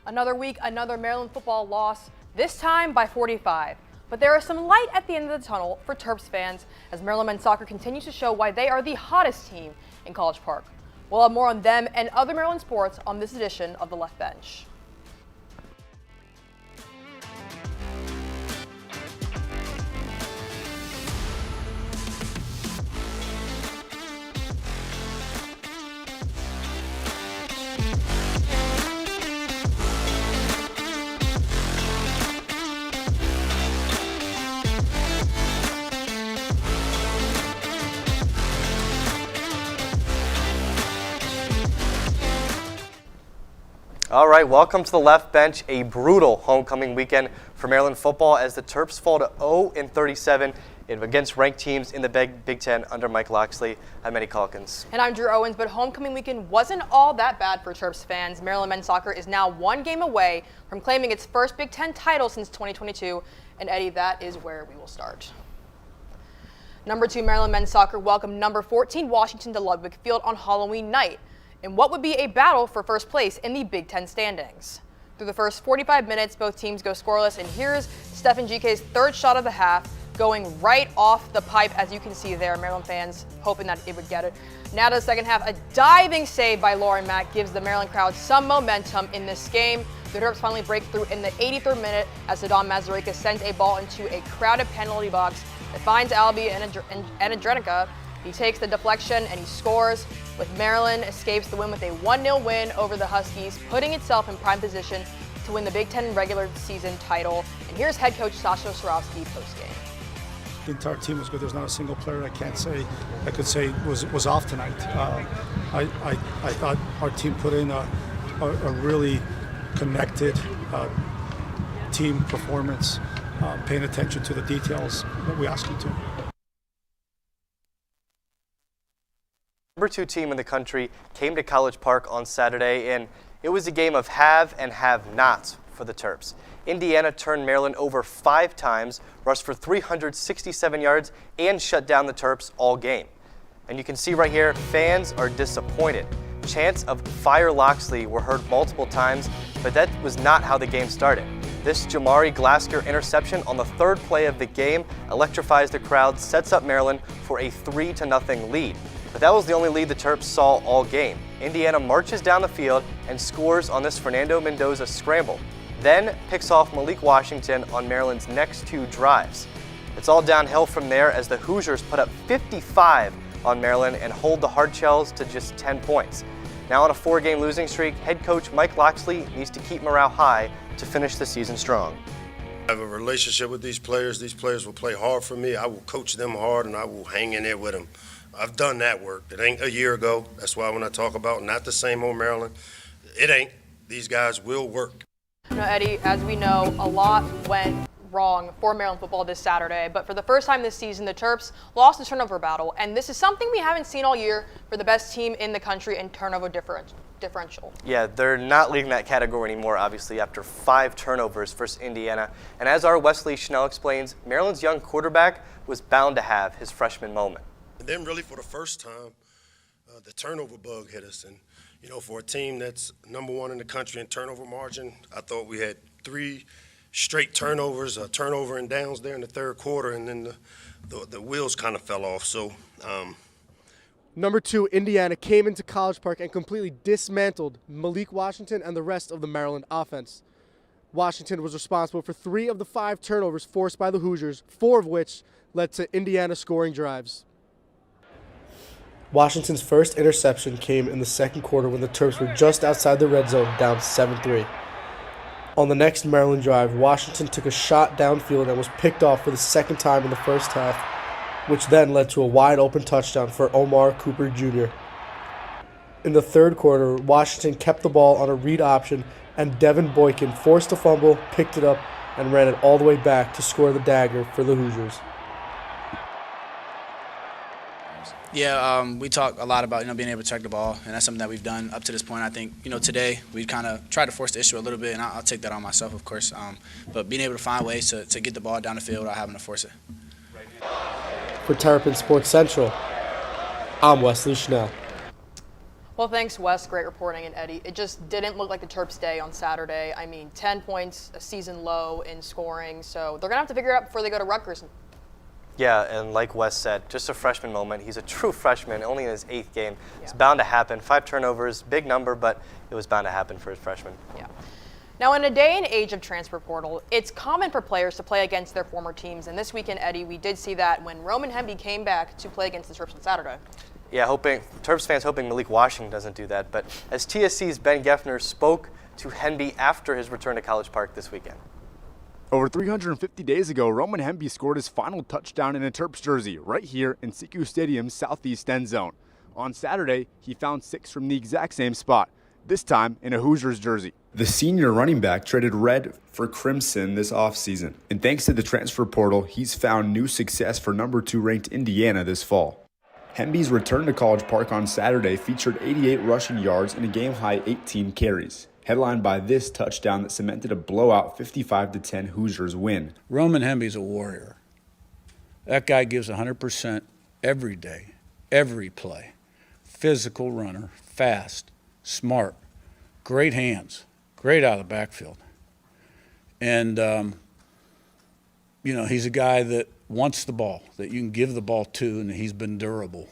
Another week, another Maryland football loss, this time by 45. But there is some light at the end of the tunnel for Terps fans as Maryland men's soccer continues to show why they are the hottest team in College Park. We'll have more on them and other Maryland sports on this edition of The Left Bench. All right, welcome to the Left Bench, a brutal homecoming weekend for Maryland football as the Terps fall to 0-37 against ranked teams in the Big Ten under Mike Locksley. I'm Eddie Calkins. And I'm Drew Owens, but homecoming weekend wasn't all that bad for Terps fans. Maryland men's soccer is now one game away from claiming its first Big Ten title since 2022. And Eddie, that is where we will start. Number 2 Maryland men's soccer welcomed number 14 Washington to Ludwig Field on Halloween night in what would be a battle for first place in the Big Ten standings. Through the first 45 minutes, both teams go scoreless, and here's Stephen GK's third shot of the half going right off the pipe, as you can see there. Maryland fans hoping that it would get it. Now to the second half, a diving save by Lauren Mack gives the Maryland crowd some momentum in this game. The Terps finally break through in the 83rd minute as Sadam Mazurika sends a ball into a crowded penalty box that finds Albie and Adrenica. He takes the deflection and he scores. With Maryland escapes the win with a 1-0 win over the Huskies, putting itself in prime position to win the Big Ten regular season title. And here's head coach Sasha Swarovski postgame. The entire team was good. There's not a single player I could say was off tonight. I thought our team put in a really connected team performance, paying attention to the details that we asked them to. Number 2 team in the country came to College Park on Saturday, and it was a game of have and have-nots for the Terps. Indiana turned Maryland over 5 times, rushed for 367 yards, and shut down the Terps all game. And you can see right here, fans are disappointed. Chants of "Fire Locksley" were heard multiple times, but that was not how the game started. This Jamari Glasker interception on the 3rd play of the game electrifies the crowd, sets up Maryland for a 3-0 lead. But that was the only lead the Terps saw all game. Indiana marches down the field and scores on this Fernando Mendoza scramble, then picks off Malik Washington on Maryland's next 2 drives. It's all downhill from there as the Hoosiers put up 55 on Maryland and hold the Hardshells to just 10 points. Now on a 4-game losing streak, head coach Mike Locksley needs to keep morale high to finish the season strong. I have a relationship with these players. These players will play hard for me. I will coach them hard and I will hang in there with them. I've done that work. It ain't a year ago. That's why when I talk about not the same old Maryland, it ain't. These guys will work. Eddie, as we know, a lot went wrong for Maryland football this Saturday, but for the first time this season, the Terps lost the turnover battle, and this is something we haven't seen all year for the best team in the country in turnover differential. Yeah, they're not leading that category anymore, obviously, after 5 turnovers versus Indiana. And as our Wesley Schnell explains, Maryland's young quarterback was bound to have his freshman moment. And then really for the first time, the turnover bug hit us. And, you know, for a team that's number 1 in the country in turnover margin, I thought we had 3 straight turnovers, a turnover and downs there in the 3rd quarter, and then the wheels kind of fell off. So, Number 2, Indiana came into College Park and completely dismantled Malik Washington and the rest of the Maryland offense. Washington was responsible for 3 of the 5 turnovers forced by the Hoosiers, 4 of which led to Indiana scoring drives. Washington's first interception came in the 2nd quarter when the Terps were just outside the red zone, down 7-3. On the next Maryland drive, Washington took a shot downfield and was picked off for the 2nd time in the first half, which then led to a wide-open touchdown for Omar Cooper Jr. In the 3rd quarter, Washington kept the ball on a read option, and Devin Boykin forced a fumble, picked it up, and ran it all the way back to score the dagger for the Hoosiers. Yeah, we talk a lot about, being able to check the ball, and that's something that we've done up to this point. I think, today we kind of tried to force the issue a little bit, and I'll take that on myself, of course. But being able to find ways to get the ball down the field without having to force it. For Terrapin Sports Central, I'm Wesley Schnell. Well, thanks, Wes. Great reporting. And Eddie, it just didn't look like the Terps' day on Saturday. I mean, 10 points, a season low in scoring. So they're going to have to figure it out before they go to Rutgers. Yeah, and like Wes said, just a freshman moment. He's a true freshman, only in his 8th game. Yeah. It's bound to happen. 5 turnovers, big number, but it was bound to happen for his freshman. Yeah. Now, in a day and age of transfer portal, it's common for players to play against their former teams. And this weekend, Eddie, we did see that when Roman Hemby came back to play against the Terps on Saturday. Yeah, Terps fans hoping Malik Washington doesn't do that. But as TSC's Ben Geffner spoke to Hemby after his return to College Park this weekend. Over 350 days ago, Roman Hemby scored his final touchdown in a Terps jersey right here in CQ Stadium's southeast end zone. On Saturday, he found 6 from the exact same spot, this time in a Hoosiers jersey. The senior running back traded red for crimson this offseason, and thanks to the transfer portal, he's found new success for number 2 ranked Indiana this fall. Hemby's return to College Park on Saturday featured 88 rushing yards and a game-high 18 carries, headlined by this touchdown that cemented a blowout 55-10 Hoosiers win. Roman Hemby's a warrior. That guy gives 100% every day, every play. Physical runner, fast, smart, great hands, great out of the backfield. And, he's a guy that wants the ball, that you can give the ball to, and he's been durable.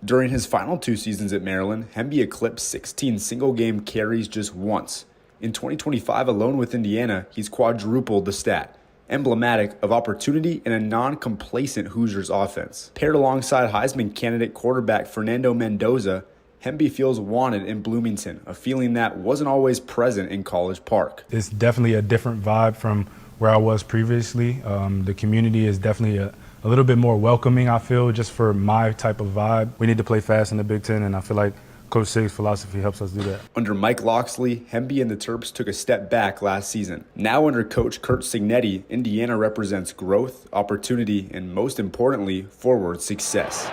During his final 2 seasons at Maryland, Hemby eclipsed 16 single-game carries just once. In 2025 alone with Indiana, he's quadrupled the stat, emblematic of opportunity and a non-complacent Hoosiers offense. Paired alongside Heisman candidate quarterback Fernando Mendoza, Hemby feels wanted in Bloomington, a feeling that wasn't always present in College Park. It's definitely a different vibe from where I was previously. The community is definitely a little bit more welcoming, I feel, just for my type of vibe. We need to play fast in the Big Ten, and I feel like Coach Sig's philosophy helps us do that. Under Mike Loxley, Hemby and the Terps took a step back last season. Now under Coach Kurt Cignetti, Indiana represents growth, opportunity, and most importantly, forward success.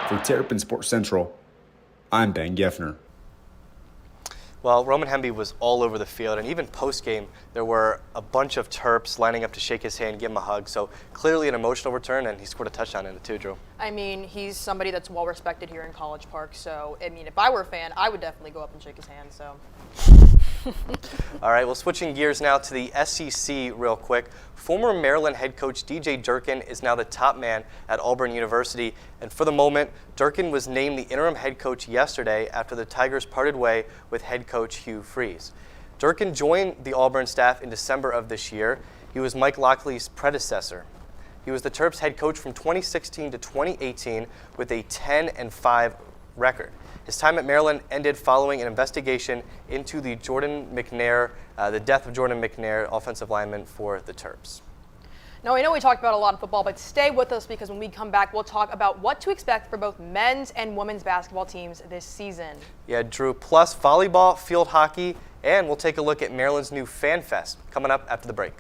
For Terrapin Sports Central, I'm Ben Geffner. Well, Roman Hemby was all over the field, and even post-game, there were a bunch of Terps lining up to shake his hand, give him a hug. So clearly an emotional return, and he scored a touchdown in it too, Drew. I mean, he's somebody that's well-respected here in College Park. So, I mean, if I were a fan, I would definitely go up and shake his hand. So. All right, well, switching gears now to the SEC real quick. Former Maryland head coach DJ Durkin is now the top man at Auburn University. And for the moment, Durkin was named the interim head coach yesterday after the Tigers parted way with head coach Hugh Freeze. Durkin joined the Auburn staff in December of this year. He was Mike Locklear's predecessor. He was the Terps head coach from 2016 to 2018 with a 10-5 record. His time at Maryland ended following an investigation into the death of Jordan McNair, offensive lineman for the Terps. Now, I know we talked about a lot of football, but stay with us because when we come back, we'll talk about what to expect for both men's and women's basketball teams this season. Yeah, Drew, plus volleyball, field hockey, and we'll take a look at Maryland's new Fan Fest coming up after the break.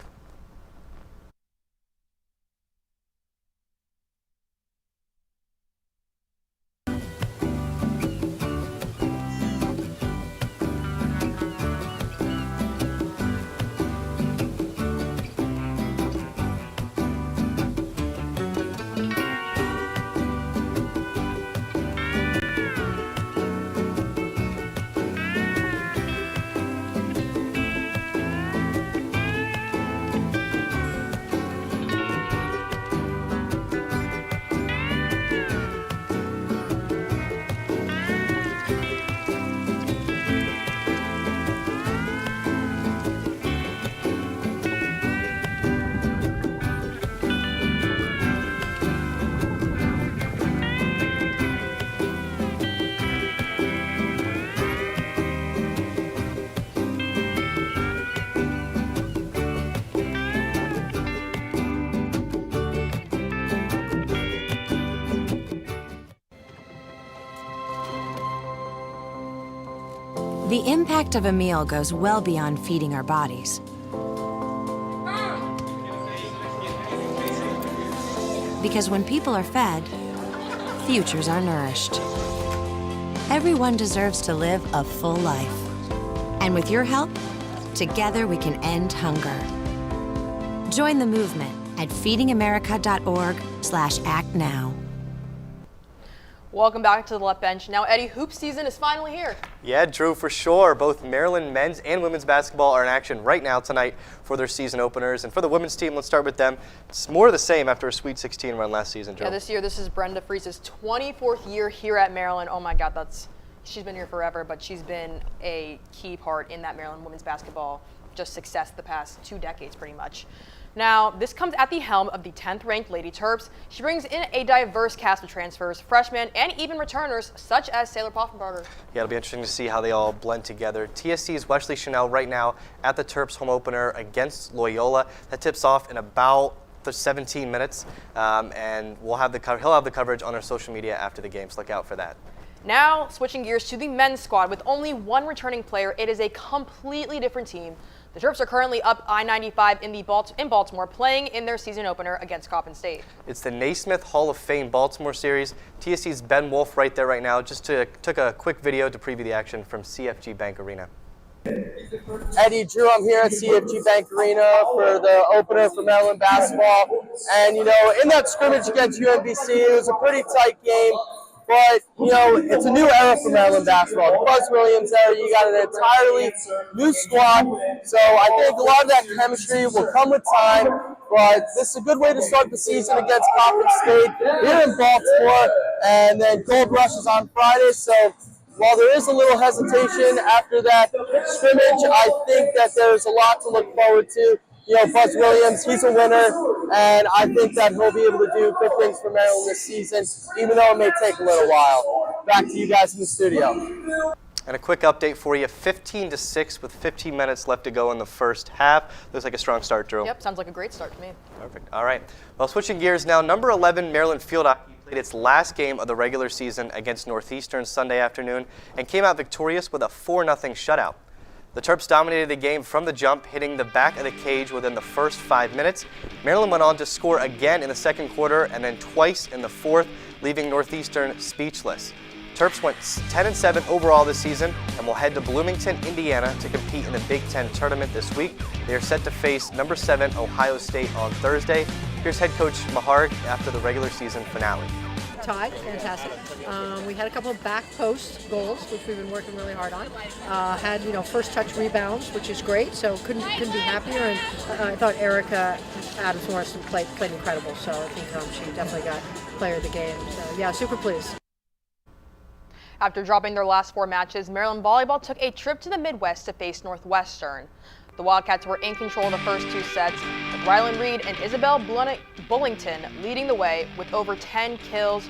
The impact of a meal goes well beyond feeding our bodies. Because when people are fed, futures are nourished. Everyone deserves to live a full life. And with your help, together we can end hunger. Join the movement at feedingamerica.org/actnow. Welcome back to the left bench. Now, Eddie, hoop season is finally here. Yeah, Drew, for sure. Both Maryland men's and women's basketball are in action right now tonight for their season openers. And for the women's team, let's start with them. It's more of the same after a Sweet 16 run last season, Drew. Yeah, this year, this is Brenda Friese's 24th year here at Maryland. Oh my God, she's been here forever, but she's been a key part in that Maryland women's basketball just success the past 2 decades, pretty much. Now, this comes at the helm of the 10th-ranked Lady Terps. She brings in a diverse cast of transfers, freshmen, and even returners, such as Sailor Poffenbarger. Yeah, it'll be interesting to see how they all blend together. TSC's Wesley Chanel right now at the Terps home opener against Loyola. That tips off in about 17 minutes, and he'll have the coverage on our social media after the game, so look out for that. Now, switching gears to the men's squad with only one returning player, it is a completely different team. The Terps are currently up I-95 in Baltimore, playing in their season opener against Coppin State. It's the Naismith Hall of Fame Baltimore series. TSC's Ben Wolf right there right now. Took a quick video to preview the action from CFG Bank Arena. Eddie, Drew, I'm here at CFG Bank Arena for the opener for Maryland basketball. And, in that scrimmage against UMBC, it was a pretty tight game. But, it's a new era for Maryland basketball. The Buzz Williams era, you got an entirely new squad. So I think a lot of that chemistry will come with time. But this is a good way to start the season against Coppin State here in Baltimore. And then Gold Rush is on Friday. So while there is a little hesitation after that scrimmage, I think that there's a lot to look forward to. Buzz Williams, he's a winner, and I think that he'll be able to do good things for Maryland this season, even though it may take a little while. Back to you guys in the studio. And a quick update for you, 15-6 with 15 minutes left to go in the first half. Looks like a strong start, Drew. Yep, sounds like a great start to me. Perfect. All right. Well, switching gears now, number 11 Maryland Field Hockey played its last game of the regular season against Northeastern Sunday afternoon and came out victorious with a 4-0 shutout. The Terps dominated the game from the jump, hitting the back of the cage within the first 5 minutes. Maryland went on to score again in the second quarter and then twice in the fourth, leaving Northeastern speechless. Terps went 10-7 overall this season and will head to Bloomington, Indiana to compete in the Big Ten tournament this week. They are set to face number 7 Ohio State on Thursday. Here's head coach Mahar after the regular season finale. Tie, fantastic. We had a couple of back post goals, which we've been working really hard on. Had first touch rebounds, which is great. So couldn't be happier. And I thought Erica Adams-Morrison played incredible. So I think she definitely got player of the game. So yeah, super pleased. After dropping their last 4 matches, Maryland volleyball took a trip to the Midwest to face Northwestern. The Wildcats were in control of the first 2 sets, with Rylan Reed and Isabel Bullington leading the way with over 10 kills.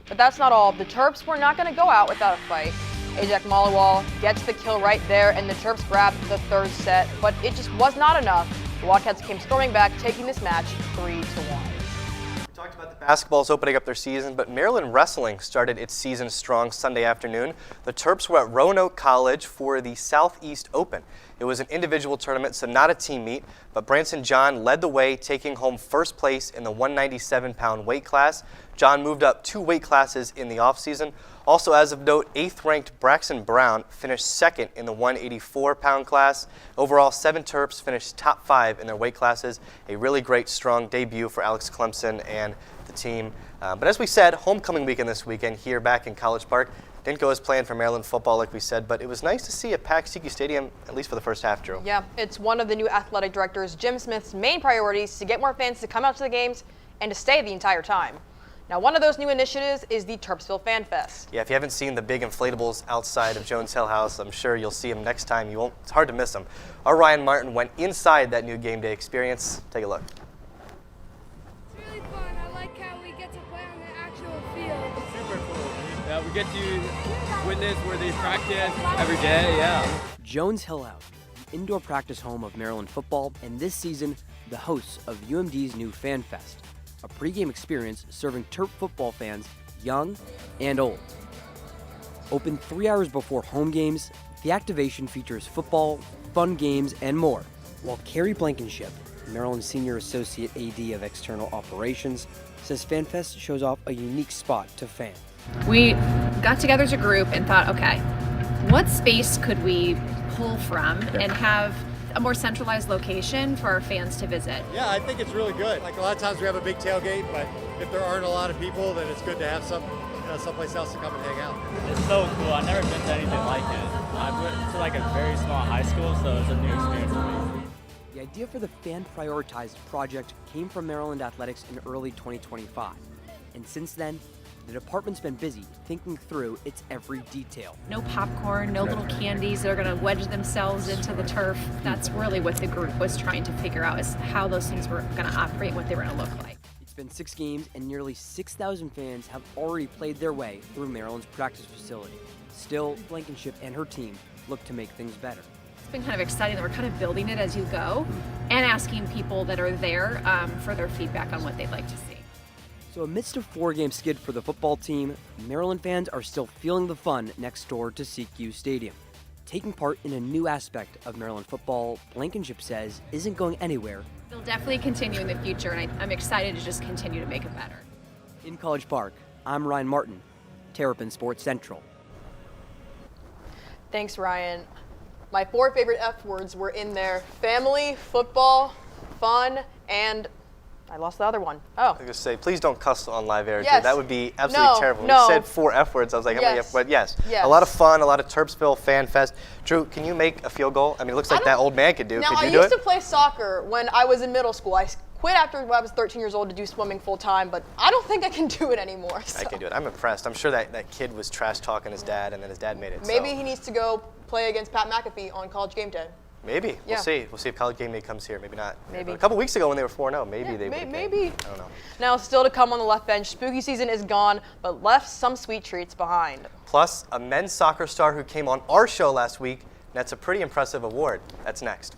But that's not all. The Terps were not going to go out without a fight. Ajak Maliwal gets the kill right there, and the Terps grabbed the 3rd set, but it just was not enough. The Wildcats came storming back, taking this match 3-1. We talked about the basketballs opening up their season, but Maryland wrestling started its season strong Sunday afternoon. The Terps were at Roanoke College for the Southeast Open. It was an individual tournament, so not a team meet, but Branson John led the way, taking home first place in the 197-pound weight class. John moved up 2 weight classes in the offseason. Also, as of note, 8th-ranked Braxton Brown finished 2nd in the 184-pound class. Overall, 7 Terps finished top 5 in their weight classes. A really great, strong debut for Alex Clemson and the team. But as we said, homecoming weekend this weekend here back in College Park. Didn't go as planned for Maryland football, like we said, but it was nice to see a packed CQ Stadium, at least for the first half, Drew. Yeah, it's one of the new athletic directors, Jim Smith's main priorities to get more fans to come out to the games and to stay the entire time. Now, one of those new initiatives is the Terpsville Fan Fest. Yeah, if you haven't seen the big inflatables outside of Jones Hill House, I'm sure you'll see them next time. It's hard to miss them. Our Ryan Martin went inside that new game day experience. Take a look. It's really fun. I like how we get to play on the actual field. Super cool. Yeah, we get to witness where they practice every day, yeah. Jones Hill House, the indoor practice home of Maryland football, and this season, the hosts of UMD's new Fan Fest, a pregame experience serving Terp football fans, young and old. Open 3 hours before home games, the activation features football, fun games, and more, while Carrie Blankenship, Maryland's Senior Associate AD of External Operations, says FanFest shows off a unique spot to fans. We got together as a group and thought, okay, what space could we pull from and have a more centralized location for our fans to visit? Yeah, I think it's really good. Like a lot of times we have a big tailgate, but if there aren't a lot of people, then it's good to have some someplace else to come and hang out. It's so cool. I've never been to anything like it. I went to like a very small high school, so it's a new experience for me. The idea for the fan-prioritized project came from Maryland Athletics in early 2025. And since then, the department's been busy thinking through its every detail. No popcorn, no little candies that are going to wedge themselves into the turf. That's really what the group was trying to figure out, is how those things were going to operate, what they were going to look like. It's been 6 games and nearly 6,000 fans have already played their way through Maryland's practice facility. Still, Blankenship and her team look to make things better. It's been kind of exciting that we're kind of building it as you go and asking people that are there for their feedback on what they'd like to see. So amidst a 4-game skid for the football team, Maryland fans are still feeling the fun next door to CQ Stadium. Taking part in a new aspect of Maryland football, Blankenship says isn't going anywhere. They'll definitely continue in the future, and I'm excited to just continue to make it better. In College Park, I'm Ryan Martin, Terrapin Sports Central. Thanks, Ryan. My 4 favorite F words were in there: family, football, fun, and I lost the other one. Oh. I was going to say, please don't cuss on live air, Yes. Drew. That would be absolutely terrible. When no. you said 4 F words, I was like, how many Yes. F words? But yes, Yes. a lot of fun, a lot of Terpsville Fan Fest. Drew, can you make a field goal? I mean, it looks like that old man could do. Now, Could I you do used it? to play soccer when I was in middle school. I quit after I was 13 years old to do swimming full time, but I don't think I can do it anymore. So. I can do it. I'm impressed. I'm sure that kid was trash talking his dad, and then his dad made it. Maybe so. he needs to go play against Pat McAfee on College Game Day. Maybe. Yeah. We'll see. We'll see if College Game Day comes here. Maybe not. Maybe. But a couple weeks ago when they were 4-0, maybe Yeah, they would. maybe. I don't know. Now, still to come on the left bench, spooky season is gone, but left some sweet treats behind. Plus, a men's soccer star who came on our show last week. That's a pretty impressive award. That's next.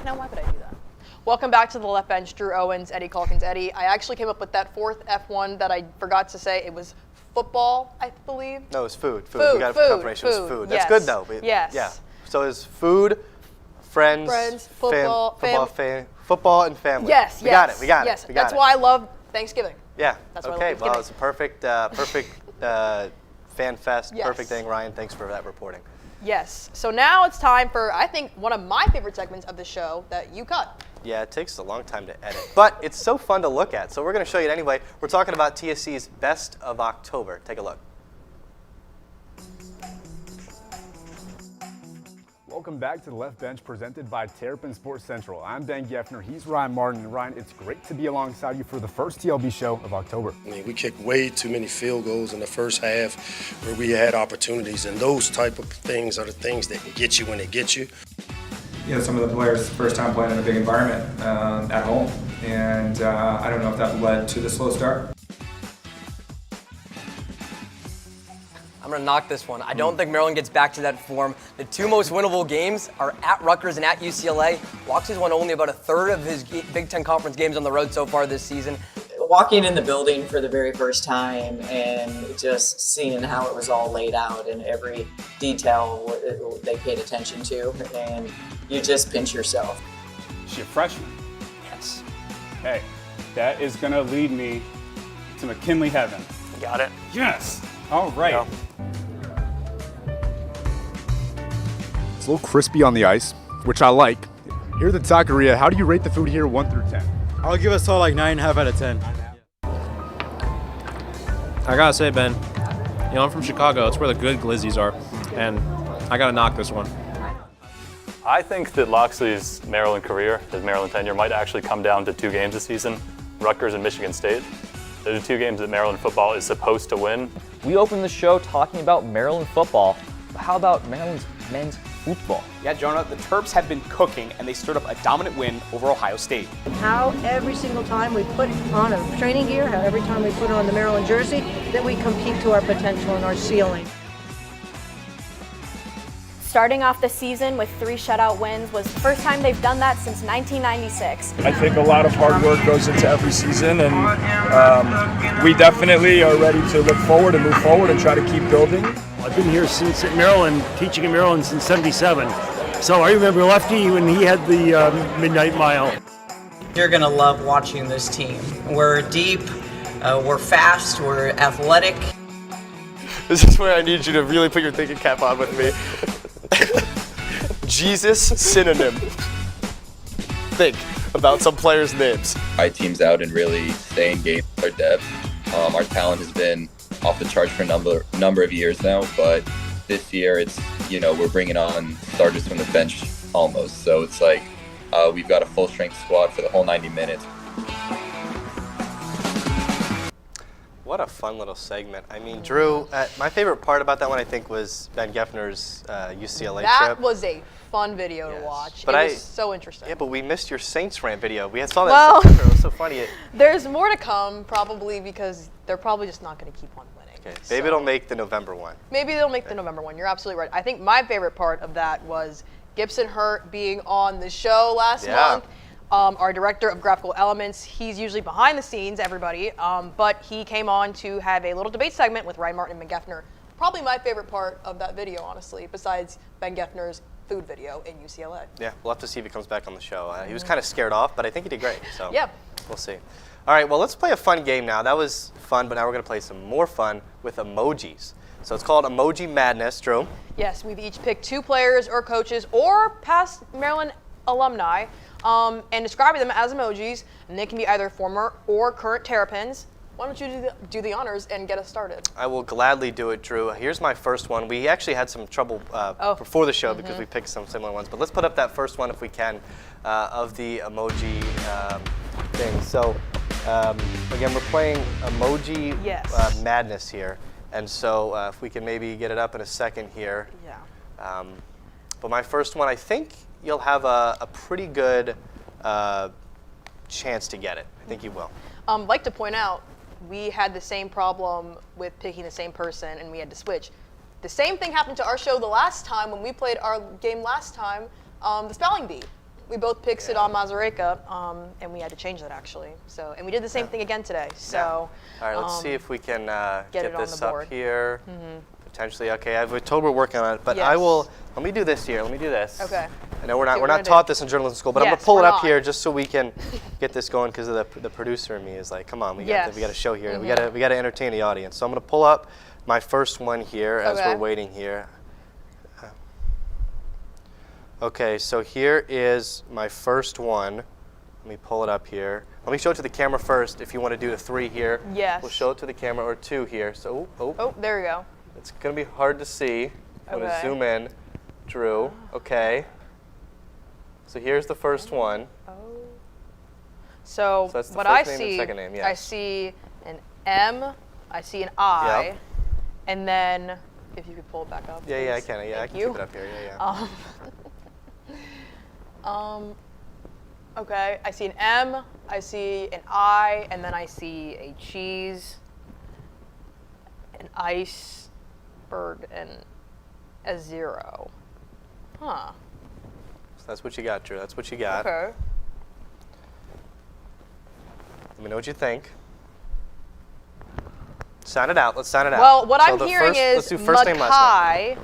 Now, why would I do that? Welcome back to the left bench, Drew Owens, Eddie Calkins. Eddie, I actually came up with that 4th F1 that I forgot to say. It was football, I believe. No, it's food. Food, We got food, confirmation. It was food. That's yes. good though. Yes. Yeah. So it's food, friends, football, football, and family. Yes, We got it. We got yes. it. We got That's it. why I love Thanksgiving. Yeah. That's why I Okay. love Well, Thanksgiving. it's a perfect fan fest. Yes. Perfect thing, Ryan. Thanks for that reporting. Yes. So now it's time for, I think, one of my favorite segments of the show that you cut. Yeah, it takes a long time to edit, but it's so fun to look at. So we're going to show you it anyway. We're talking about TSC's Best of October. Take a look. Welcome back to the Left Bench presented by Terrapin Sports Central. I'm Dan Geffner. He's Ryan Martin. And Ryan, it's great to be alongside you for the first TLB show of October. I mean, we kicked way too many field goals in the first half where we had opportunities, and those type of things are the things that get you when they get you. You know, some of the players' first time playing in a big environment at home, and I don't know if that led to the slow start. I'm going to knock this one. I don't think Maryland gets back to that form. The 2 most winnable games are at Rutgers and at UCLA. Loxley's won only about a third of his Big Ten Conference games on the road so far this season. Walking in the building for the very first time and just seeing how it was all laid out and every detail they paid attention to, and you just pinch yourself. Is she a freshman? Yes. Hey, that is going to lead me to McKinley heaven. Got it. Yes. All right. Yeah. It's a little crispy on the ice, which I like. Here at the taqueria, how do you rate the food here 1 through 10? I'll give us all like 9.5 out of 10. I gotta say, Ben, you know, I'm from Chicago. It's where the good glizzies are, and I gotta knock this one. I think that Loxley's Maryland career, his Maryland tenure, might actually come down to 2 games this season, Rutgers and Michigan State. Those are two games that Maryland football is supposed to win. We opened the show talking about Maryland football, but how about Maryland's men's football? Yeah, Jonah, the Terps have been cooking, and they stirred up a dominant win over Ohio State. How every single time we put on a training gear, how every time we put on the Maryland jersey, that we compete to our potential and our ceiling. Starting off the season with 3 shutout wins was the first time they've done that since 1996. I think a lot of hard work goes into every season, and we definitely are ready to look forward and move forward and try to keep building. I've been here since at Maryland, teaching in Maryland since '77. So I remember Lefty when he had the Midnight Mile. You're going to love watching this team. We're deep, we're fast, we're athletic. This is where I need you to really put your thinking cap on with me. Jesus synonym. Think about some players' names. My team's out and really staying game with our depth. Our talent has been off the charts for a number of years now, but this year it's, we're bringing on starters from the bench almost. So it's like we've got a full strength squad for the whole 90 minutes. What a fun little segment. I mean, Drew, my favorite part about that one, I think, was Ben Geffner's UCLA trip. That was a fun video to watch. It was so interesting. Yeah, but we missed your Saints rant video. We saw that in September. It was so funny. There's more to come, probably, because they're probably just not going to keep on winning. Okay, maybe it'll make the November one. Maybe they'll make the November one. You're absolutely right. I think my favorite part of that was Gibson Hurt being on the show last month. Our director of graphical elements, he's usually behind the scenes, everybody, but he came on to have a little debate segment with Ryan Martin and Ben Geffner. Probably my favorite part of that video, honestly, besides Ben Geffner's food video in UCLA. Yeah, we'll have to see if he comes back on the show. He was kind of scared off, but I think he did great, so yeah, we'll see. All right, well, let's play a fun game now. That was fun, but now we're going to play some more fun with emojis. So it's called Emoji Madness, Drew. Yes, we've each picked 2 players or coaches or past Maryland alumni and describing them as emojis, and they can be either former or current Terrapins. Why don't you do the honors and get us started? I will gladly do it, Drew. Here's my first one. We actually had some trouble before the show because we picked some similar ones, but let's put up that first one if we can of the emoji thing. So again, we're playing Emoji Madness here, and so if we can maybe get it up in a second here. Yeah. But my first one, I think you'll have a pretty good chance to get it. I think you will. I'd like to point out, we had the same problem with picking the same person, and we had to switch. The same thing happened to our show the last time when we played our game last time, the spelling bee. We both picked Sidon Mazareka, and we had to change that actually. So, and we did the same thing again today. So, all right, let's see if we can get this on the board. up here. Potentially, okay. I've been told we're working on it, but I will. Let me do this here. Let me do this. Okay. I know we're not taught this in journalism school, but I'm gonna pull it up here just so we can get this going because the producer in me is like, come on, we got a show here. We got to entertain the audience. So I'm gonna pull up my first one here as we're waiting here. Okay, so here is my first one. Let me pull it up here. Let me show it to the camera first. If you want to do the 3 here, we'll show it to the camera, or 2 here. So, oh, there we go. It's gonna be hard to see. I'm gonna zoom in, Drew. Okay. So here's the first one. So that's the what first I name see, and second name, yes. I see an M, I see an I, and then if you could pull it back up. Yeah, I please. can. Yeah, I can keep it up here. Okay, I see an M, I see an I, and then I see a cheese, an iceberg, and a 0. Huh. So that's what you got, Drew. That's what you got. Okay. Let me know what you think. Sound it out. Let's sound it out. Well, what I'm hearing is let's do first name, last name.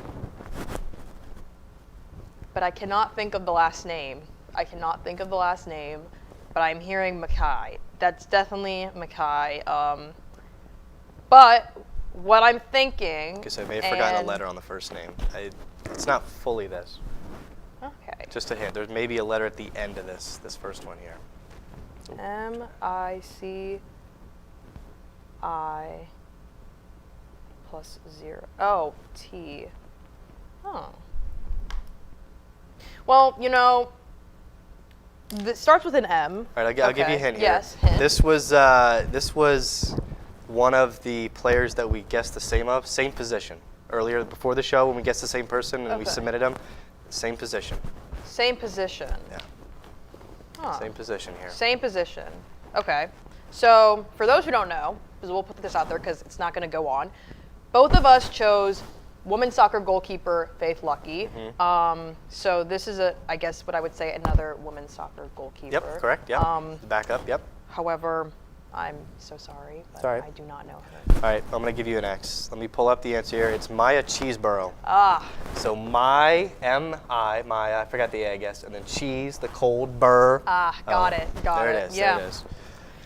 But I cannot think of the last name. But I'm hearing Mackay. That's definitely Mackay. But what I'm thinking. Because I may have forgotten a letter on the first name. It's not fully this. Okay. Just a hint. There's maybe a letter at the end of this first one here. M-I-C-I plus 0. Oh, T. Oh. Well, it starts with an M. All right, I'll give you a hint here. Yes, hint. This was one of the players that we guessed the same position. Earlier, before the show, when we guessed the same person and we submitted them, same position. Same position. Yeah. Huh. Same position here. Same position. Okay. So for those who don't know, because we'll put this out there because it's not going to go on, both of us chose women's soccer goalkeeper Faith Lucky. So this is I guess what I would say, another women's soccer goalkeeper. Yep, correct. Yep. The backup. Yep. However, I'm so sorry, but Sorry. I do not know her. All right, I'm going to give you an X. Let me pull up the answer here. It's Maya Cheeseborough. Ah. So M-I, Maya, I forgot the A, I guess, and then cheese, the cold burr. Ah, got it. There it is. Yeah. There it is.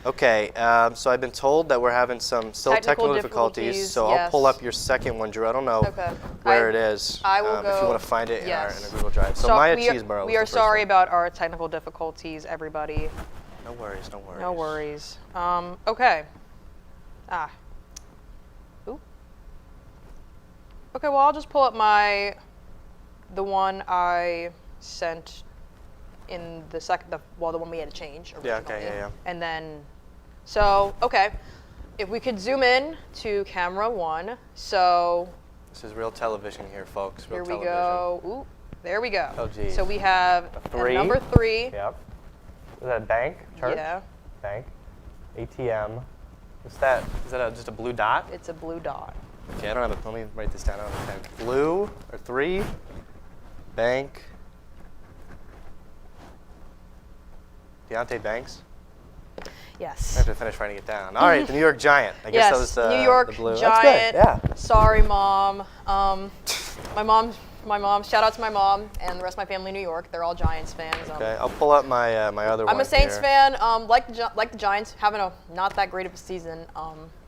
Okay, so I've been told that we're having some technical difficulties, so I'll pull up your second one, Drew. I don't know where it is. I will go. If you want to find it in a Google Drive. So Maya Cheeseborough. We are sorry about our technical difficulties, everybody. No worries, no worries. No worries. Okay. Ooh. Okay, well, I'll just pull up the one I sent in the the one we had to change originally. Yeah, okay, yeah. And then, okay. If we could zoom in to camera 1. So. This is real television here, folks. Real here we go. Ooh, there we go. Oh, geez. So we have number 3. Yep. Is that bank? Church? Yeah. Bank. ATM. What's that? Is that just a blue dot? It's a blue dot. Okay, I don't have let me write this down. I don't have a pen. Blue, or 3. Bank. Deontay Banks? Yes. I have to finish writing it down. All right, the New York Giant. I guess that was the New York the blue. Giant. That's good, yeah. Sorry, Mom. My mom, shout out to my mom and the rest of my family in New York. They're all Giants fans. Okay, I'll pull up my my other one. I'm a Saints fan. Like the Giants, having a not that great of a season.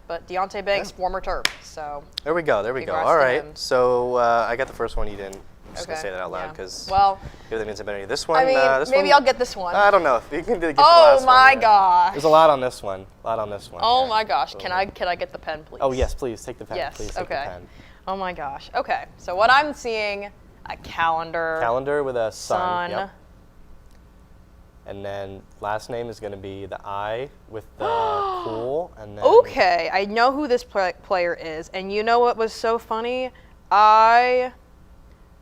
But Deontay Banks, former Terp. So. There we go. There we go. All right. So I got the first one. You didn't. I'm just gonna say that out loud because you're the means better. This one. I mean, this maybe one, I'll get this one. I don't know if you can get the oh last my one, gosh. There's a lot on this one. Oh my gosh. Can I get the pen, please? Oh yes, please take the pen. Yes. Please take the pen. Oh my gosh. Okay. So what I'm seeing, a calendar. Calendar with a sun. Sun. Yep. And then last name is going to be the I with the cool. And then okay, I know who this player is, and you know what was so funny? I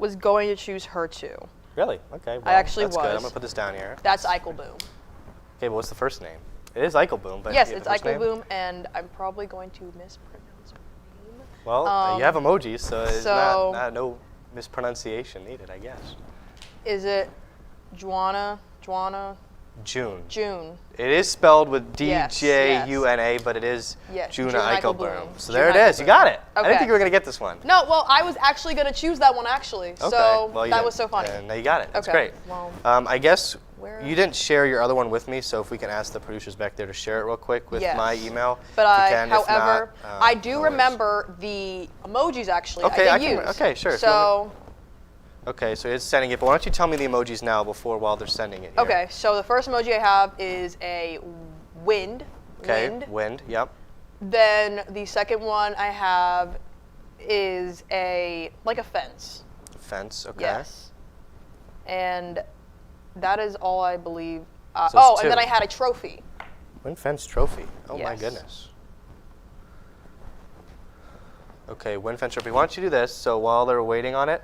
was going to choose her too. Really? Okay. Well, I actually that's was. Good. I'm going to put this down here. That's Eichelboom. Okay, but what's the first name? It is Eichelboom, but yes, it's Eichelboom, and I'm probably going to mispronounce her name. Well, you have emojis, so it's not no mispronunciation needed, I guess. Is it Juana? June. June. It is spelled with D-J-U-N-A, but it is Juna Eichelboom. So there it is. You got it. Okay. I didn't think you were going to get this one. No, well, I was actually going to choose that one, actually. Okay. So well, that was so funny. And you got it. That's okay. great. Well, I guess you didn't share your other one with me, so if we can ask the producers back there to share it real quick with my email. But however, I do remember the emojis, actually. Okay, I used. Okay, sure. So. Okay, so it's sending it, but why don't you tell me the emojis now while they're sending it here. Okay, so the first emoji I have is a wind. Okay, wind, yep. Then the second one I have is like a fence. Fence, okay. Yes. And that is all I believe. So and then I had a trophy. Wind fence trophy. Oh my Yes. goodness. Okay, wind fence trophy. Why don't you do this? So while they're waiting on it,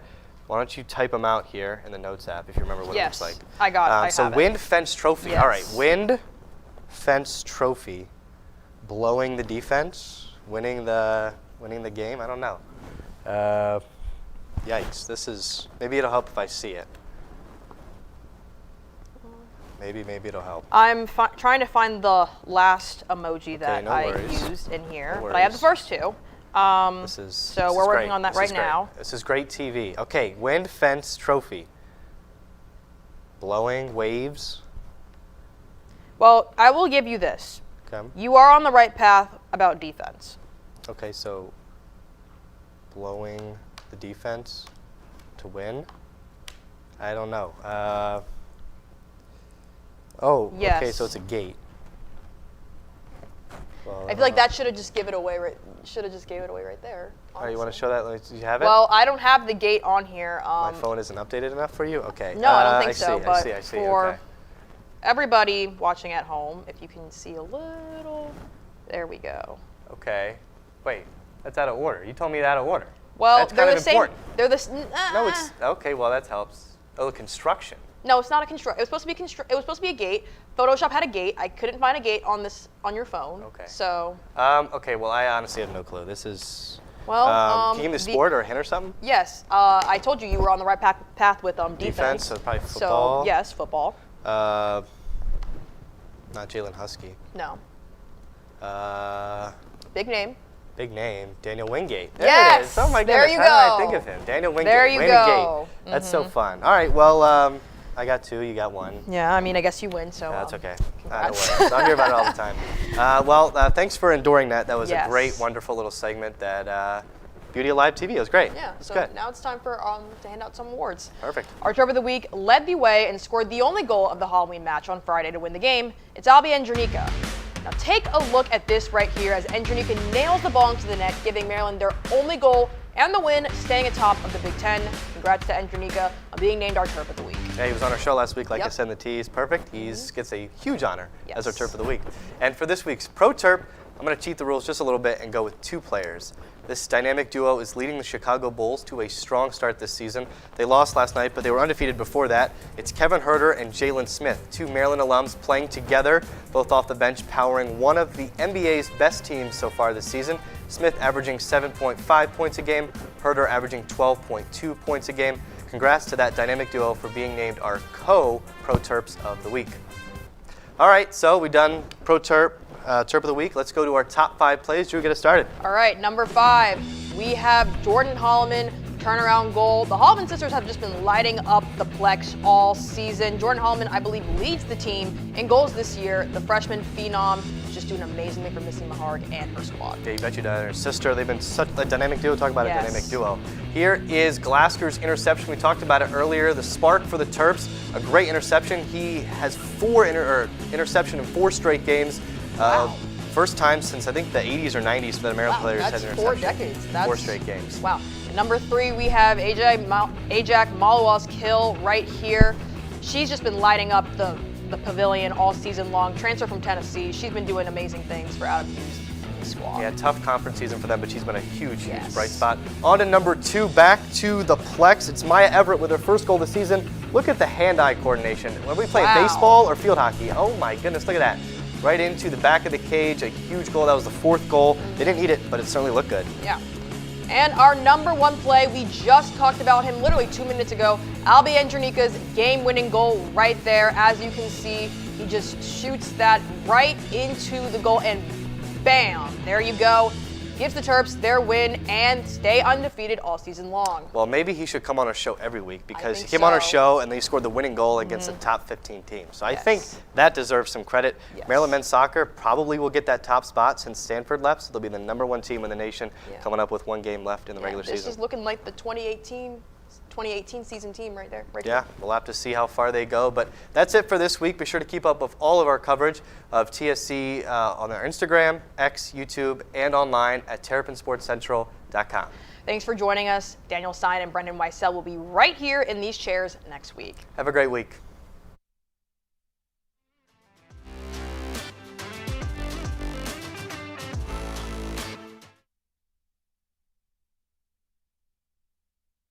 why don't you type them out here in the notes app if you remember what it looks like? I got it. So wind fence trophy. Yes. All right, wind fence trophy. Blowing the defense, winning the game. I don't know. Yikes! This is maybe it'll help if I see it. Maybe it'll help. I'm trying to find the last emoji that I used in here, but I have the first two. So we're working on that right now. This is great TV. Okay, wind fence trophy. Blowing waves. Well, I will give you this. Okay. You are on the right path about defense. Okay, so blowing the defense to win. I don't know. Yes. Okay, so it's a gate. Well, I feel like that should have just given it away right. Should have just gave it away right there. Oh, you want to show that? Do you have it? Well, I don't have the gate on here. My phone isn't updated enough for you. Okay. No, I don't think so. But I see. For everybody watching at home, if you can see a little, there we go. Okay. Wait, that's out of order. You told me that out of order. Well, that's they're kind the of same. important. They're the. No, it's okay. Well, that helps. Oh, construction. No, it's not a construct. It was supposed to be It was supposed to be a gate. Photoshop had a gate. I couldn't find a gate on your phone. Okay. So. Okay. Well, I honestly have no clue. This is. Well, can you give me the sport or a hint or something? Yes. I told you were on the right path with defense. So probably football. So yes, football. Not Jalen Husky. No. Big name, Daniel Wingate. There Yes, it is. Oh my there goodness, you how did I go. think of him? Daniel Wingate. There you Wingate. go. That's so fun. All right, well, I got 2, you got 1. Yeah, I mean, I guess you win, so. That's okay. congrats. I'm here about it all the time. Well, thanks for enduring that. That was Yes. a great, wonderful little segment that Beauty of Live TV. It was great. Yeah, it's so good. now it's time for to hand out some awards. Perfect. Our Terp of the Week led the way and scored the only goal of the Halloween match on Friday to win the game. It's Albie Andrenica. Now take a look at this right here as Andrenica nails the ball into the net, giving Maryland their only goal and the win, staying atop of the Big Ten. Congrats to Andrenica on being named our Terp of the Week. Yeah, he was on our show last week, like I Yep. said in the tease. Perfect. He gets a huge honor as our Yes. Terp of the Week. And for this week's Pro Terp, I'm going to cheat the rules just a little bit and go with 2 players. This dynamic duo is leading the Chicago Bulls to a strong start this season. They lost last night, but they were undefeated before that. It's Kevin Herter and Jalen Smith, 2 Maryland alums playing together, both off the bench, powering one of the NBA's best teams so far this season. Smith averaging 7.5 points a game, Herter averaging 12.2 points a game. Congrats to that dynamic duo for being named our co-Pro Terps of the Week. All right, so we've done Pro Terp, Terp of the Week. Let's go to our top 5 plays. Drew, get us started. All right, number 5, we have Jordan Holloman, turnaround goal. The Holloman sisters have just been lighting up the Plex all season. Jordan Holloman, I believe, leads the team in goals this year. The freshman phenom is just doing amazingly for Missy Maharg and her squad. Yeah, you bet you that. Her sister, they've been such a dynamic duo. Talk about Yes. a dynamic duo. Here is Glasker's interception. We talked about it earlier. The spark for the Terps, a great interception. He has 4 interception in 4 straight games. Wow. First time since I think the 80s or 90s that a Maryland player has That's had an 4 interception. decades. 4 straight games. Wow. And number 3, we have Ajak Malawa's kill right here. She's just been lighting up the pavilion all season long. Transfer from Tennessee. She's been doing amazing things for Out of Hughes' squad. Yeah, tough conference season for them, but she's been a huge bright spot. On to number 2, back to the Plex. It's Maya Everett with her first goal of the season. Look at the hand-eye coordination. When we play baseball or field hockey, oh my goodness, look at that. Right into the back of the cage, a huge goal. That was the 4th goal. They didn't need it, but it certainly looked good. Yeah. And our number 1 play, we just talked about him literally 2 minutes ago. Albie Andronica's game-winning goal right there. As you can see, he just shoots that right into the goal and bam, there you go. Gives the Terps their win and stay undefeated all season long. Well, maybe he should come on our show every week because he think came on our so. show and they scored the winning goal against a top 15 team. So I think that deserves some credit. Maryland men's soccer probably will get that top spot since Stanford left, so they'll be the number 1 team in the nation coming up with 1 game left in the regular This season. is looking like the 2018 season team right there. Yeah, we'll have to see how far they go. But that's it for this week. Be sure to keep up with all of our coverage of TSC on our Instagram, X, YouTube, and online at terrapinsportscentral.com. Thanks for joining us. Daniel Stein and Brendan Weissel will be right here in these chairs next week. Have a great week.